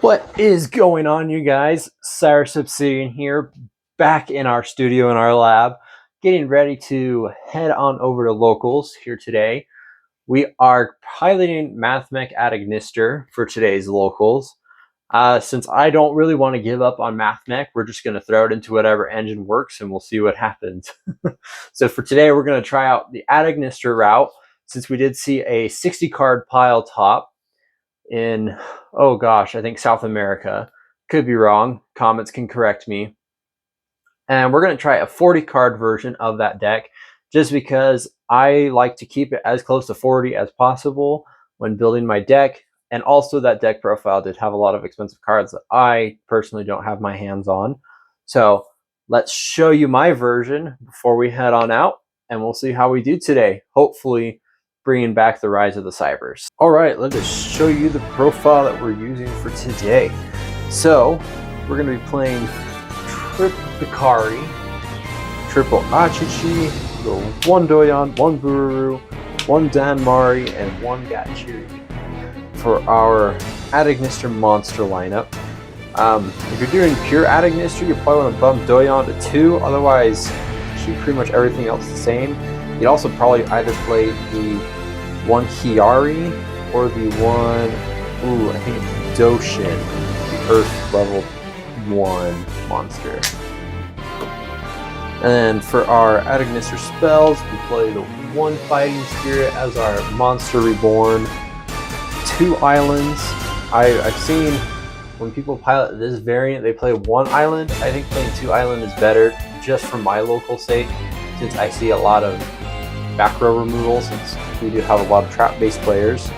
What is going on, you guys? Cyrus Obsidian here, back in our studio in our lab, getting ready to head on over to locals here today. We are piloting Mathmech at Ignister for today's locals. Since I don't really want to give up on Mathmech, we're just going to throw it into whatever engine works and we'll see what happens. So for today, we're going to try out the at Ignister route, since we did see a 60 card pile top in, oh gosh, I think South America. Could be wrong. Comments can correct me. And we're going to try a 40 card version of that deck, just because I like to keep it as close to 40 as possible when building my deck. And also that deck profile did have a lot of expensive cards that I personally don't have my hands on. So let's show you my version before we head on out, and we'll see how we do today. Hopefully bringing back the rise of the cybers. All right, let us show you the profile that we're using for today. So we're going to be playing Triple Picari, Triple Achichi, one Doyon, one Bururu, one Danmari, and one Gatchiri for our at Ignister monster lineup. If you're doing pure at Ignister, you probably want to bump Doyon to 2, otherwise keep pretty much everything else the same. You'd also probably either play the one Hiari or the one, I think it's Doshin, the Earth level 1 monster. And then for our at Ignister spells, we play the one Fighting Spirit as our monster reborn, 2 islands. I've seen when people pilot this variant, they play 1 island. I think playing 2 island is better, just for my local sake, since I see a lot of back row removal, since we do have a lot of trap-based players.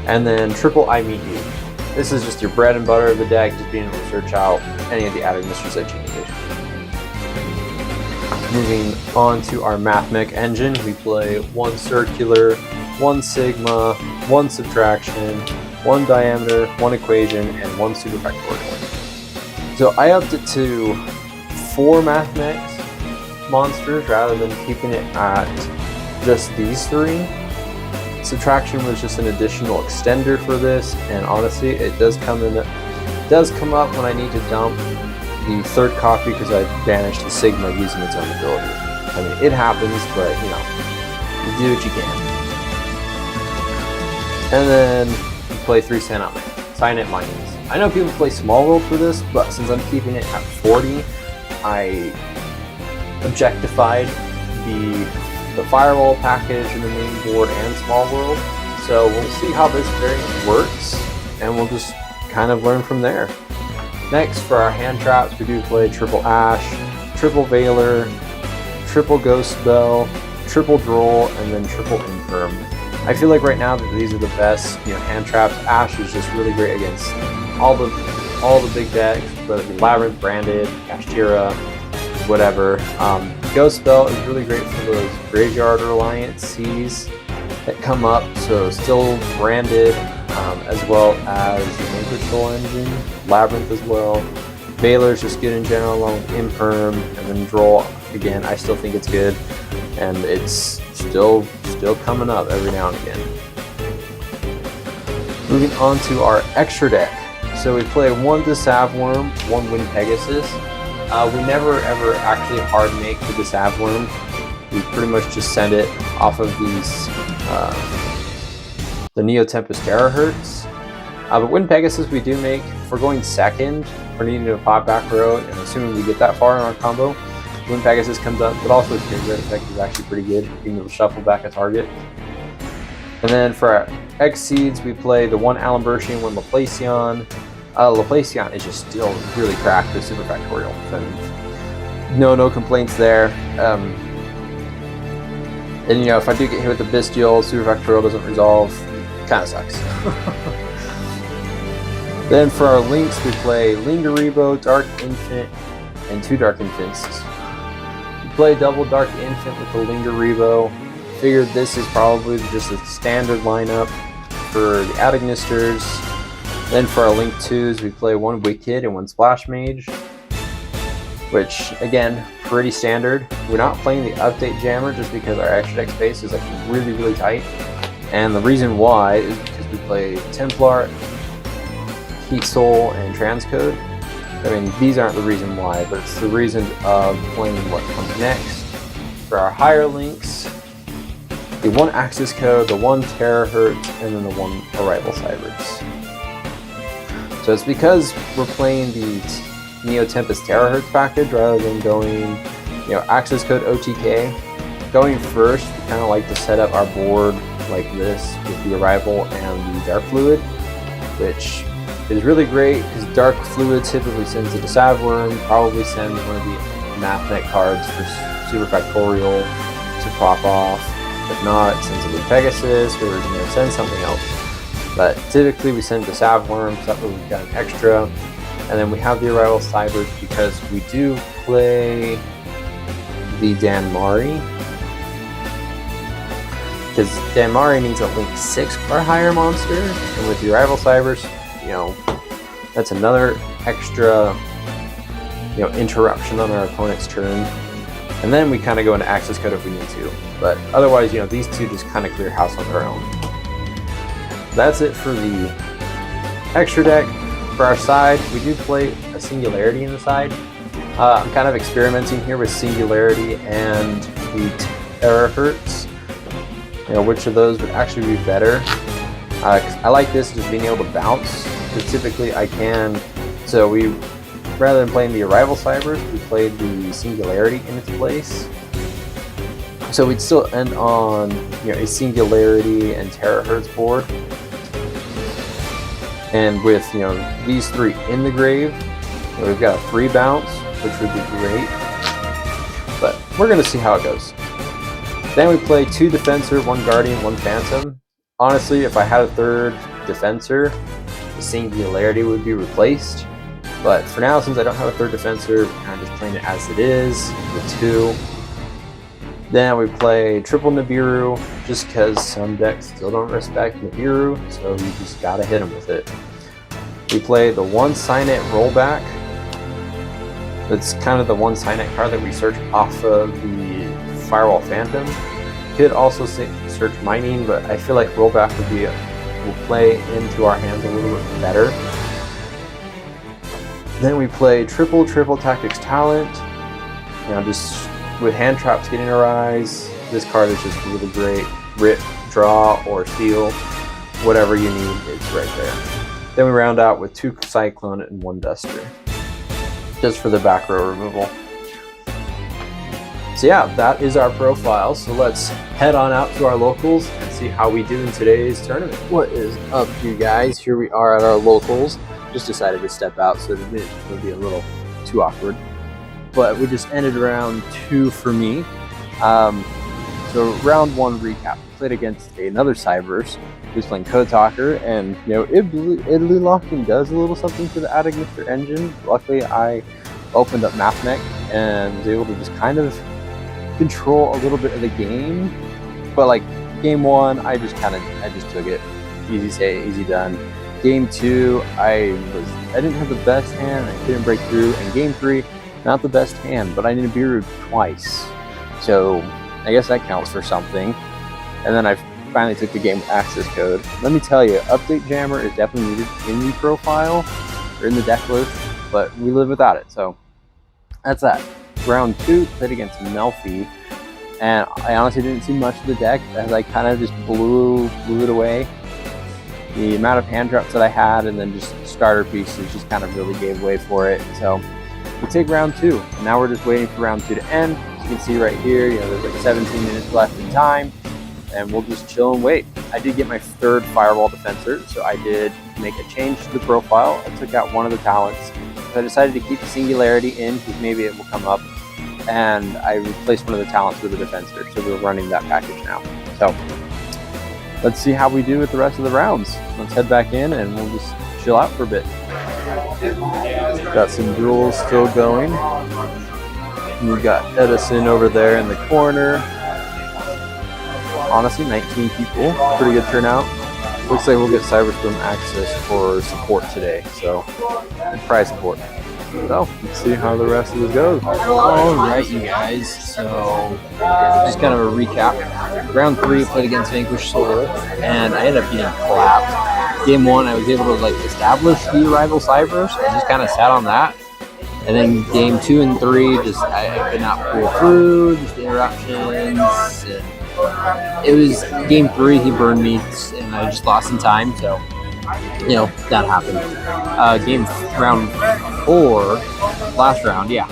And then triple Imihi. This is just your bread and butter of the deck, just being able to search out any of the at Ignisters that you need. Moving on to our Mathmech engine, we play 1 circular, 1 sigma, 1 subtraction, 1 diameter, 1 equation, and 1 superfactorial. So I upped it to 4 Mathmech monsters rather than keeping it at just these 3. Subtraction was just an additional extender for this, and honestly, it does come up when I need to dump the 3rd copy because I banished the Sigma using its own ability. I mean, it happens, but you do what you can. And then you play 3 Signet Minings. I know people play Small World for this, but since I'm keeping it at 40, I objectified the firewall package in the main board and Small World. So we'll see how this variant works, and we'll just kind of learn from there. Next, for our hand traps, we do play triple Ash, triple Veiler, triple Ghost Spell, triple Droll, and then triple Infirm. I feel like right now that these are the best hand traps. Ash is just really great against all the big decks, whether it be Labyrinth, Branded, Kashtira, whatever. Ghost Spell is really great for those Graveyard Reliant Cs that come up, so still Branded, as well as the Anchor Soul Engine, Labyrinth as well. Veiler's just good in general, along with Infirm, and then Droll, again, I still think it's good, and it's still coming up every now and again. Moving on to our extra deck. So we play 1 Disavworm, 1 Wind Pegasus. We never ever actually hard make the Disavworm. We pretty much just send it off of these, the Neo Tempest Terahertz. But Wind Pegasus we do make. If we're going second, we're needing to pop back row, and assuming we get that far in our combo, Wind Pegasus comes up, but also its graveyard effect is actually pretty good, being able to shuffle back a target. And then for our X Seeds, we play the 1 Alambertian, 1 Laplacion. Laplacion is just still really cracked with superfactorial. No complaints there. And if I do get hit with the Bestial, superfactorial doesn't resolve. Kind of sucks. Then for our links, we play Lingaribo, Dark Infant, and 2 Dark Infants. We play double Dark Infant with the Lingaribo. Figured this is probably just a standard lineup for the at Ignisters. Then for our Link 2s, we play 1 Wicked and 1 Splash Mage, which, again, pretty standard. We're not playing the Update Jammer just because our extra deck space is really, really tight. And the reason why is because we play Templar, heat soul and transcode. I mean, these aren't the reason why, but it's the reason of playing what comes next. For our higher links, the 1 access code, the 1 terahertz, and then the 1 arrival cybers. So it's because we're playing the Neo Tempest terahertz package rather than going, access code OTK. Going first, we kind of like to set up our board like this with the arrival and the dark fluid, which is really great because dark fluid typically sends it to Savworm, probably sends one of the Mathmech cards for Super Factorial to pop off. If not, it sends it to Pegasus or send something else. But typically we send it to Savworm, so that way we've got an extra. And then we have the arrival cybers because we do play the Danmari. Because Danmari needs a link 6 or higher monster, and with the arrival cybers, that's another extra, interruption on our opponent's turn. And then we kind of go into access code if we need to. But otherwise, these two just kind of clear house on their own. That's it for the extra deck. For our side, we do play a Singularity in the side. I'm kind of experimenting here with Singularity and the terahertz. Which of those would actually be better. 'Cause I like this just being able to bounce, because typically I can, so rather than playing the arrival cybers, we played the Singularity in its place. So we'd still end on a Singularity and terahertz board. And with these 3 in the grave, we've got a 3 bounce, which would be great. But we're gonna see how it goes. Then we play 2 Defensor, 1 Guardian, 1 Phantom. Honestly, if I had a 3rd Defensor, the Singularity would be replaced. But for now, since I don't have a 3rd Defensor, we're kind of just playing it as it is, with 2. Then we play triple Nibiru, just because some decks still don't respect Nibiru, so you just gotta hit them with it. We play the 1 Signet Rollback. That's kind of the 1 Signet card that we search off of the Firewall Phantom. Could also search Mining, but I feel like Rollback will play into our hands a little bit better. Then we play triple Tactics Talent. Just with hand traps getting a rise, this card is just really great. Rip, draw, or steal, whatever you need, it's right there. Then we round out with 2 Cyclone and 1 Duster, just for the back row removal. So yeah, that is our profile. So let's head on out to our locals and see how we do in today's tournament. What is up, you guys? Here we are at our locals. Just decided to step out so that it would be a little too awkward. But we just ended round 2 for me. So round 1 recap. Played against another Cybers who's playing Code Talker, and Italy Locking does a little something to the Adagnister engine. Luckily, I opened up Mathmech and was able to just kind of control a little bit of the game. But like game 1, I just took it. Easy say, easy done. Game 2, I didn't have the best hand, I couldn't break through, and game 3, not the best hand, but I Nibiru'd twice. So I guess that counts for something. And then I finally took the game with access code. Let me tell you, Update Jammer is definitely needed in the profile, or in the deck list, but we live without it, so that's that. Round 2, played against Melfi, and I honestly didn't see much of the deck as I kind of just blew it away. The amount of hand drops that I had and then just starter pieces just kind of really gave way for it. So we take round 2, and now we're just waiting for round 2 to end. As you can see right here, there's like 17 minutes left in time, and we'll just chill and wait. I did get my 3rd Firewall Defensor, so I did make a change to the profile. I took out one of the talents. So I decided to keep the Singularity in because maybe it will come up, and I replaced one of the talents with a Defensor, so we're running that package now. So let's see how we do with the rest of the rounds. Let's head back in and we'll just chill out for a bit. Got some duels still going. We got Edison over there in the corner. Honestly, 19 people, pretty good turnout. Looks like we'll get Cyberstorm access for support today, so prize support. So let's see how the rest of this goes. All right, you guys. So just kind of a recap. Round 3, played against Vanquish Soul, and I ended up getting clapped. Game 1, I was able to like establish the rival cybers and just kind of sat on that. And then game 2 and 3, just I could not pull through, just the interruptions. And it was game 3, he burned me, and I just lost in time. So, you know, that happened. Round 4, last round, yeah,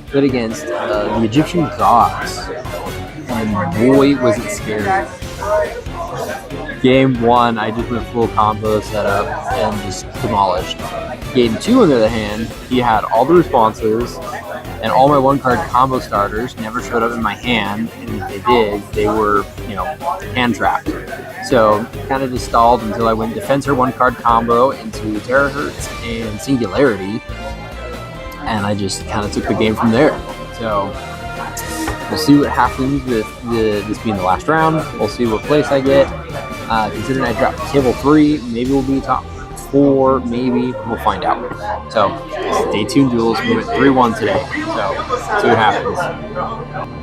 played against the Egyptian gods, and boy was it scary. Game 1, I just went full combo setup and just demolished. Game 2, on the other hand, he had all the responses, and all my one-card combo starters never showed up in my hand, and if they did, they were, you know, hand-trapped. So, kind of just stalled until I went Defensor one-card combo into Terahertz and Singularity, and I just kind of took the game from there. So, we'll see what happens with this being the last round. We'll see what place I get. Considering I dropped table 3, maybe we'll be top 4, maybe. We'll find out. So, stay tuned, Jules. We went 3-1 today. So, see what happens.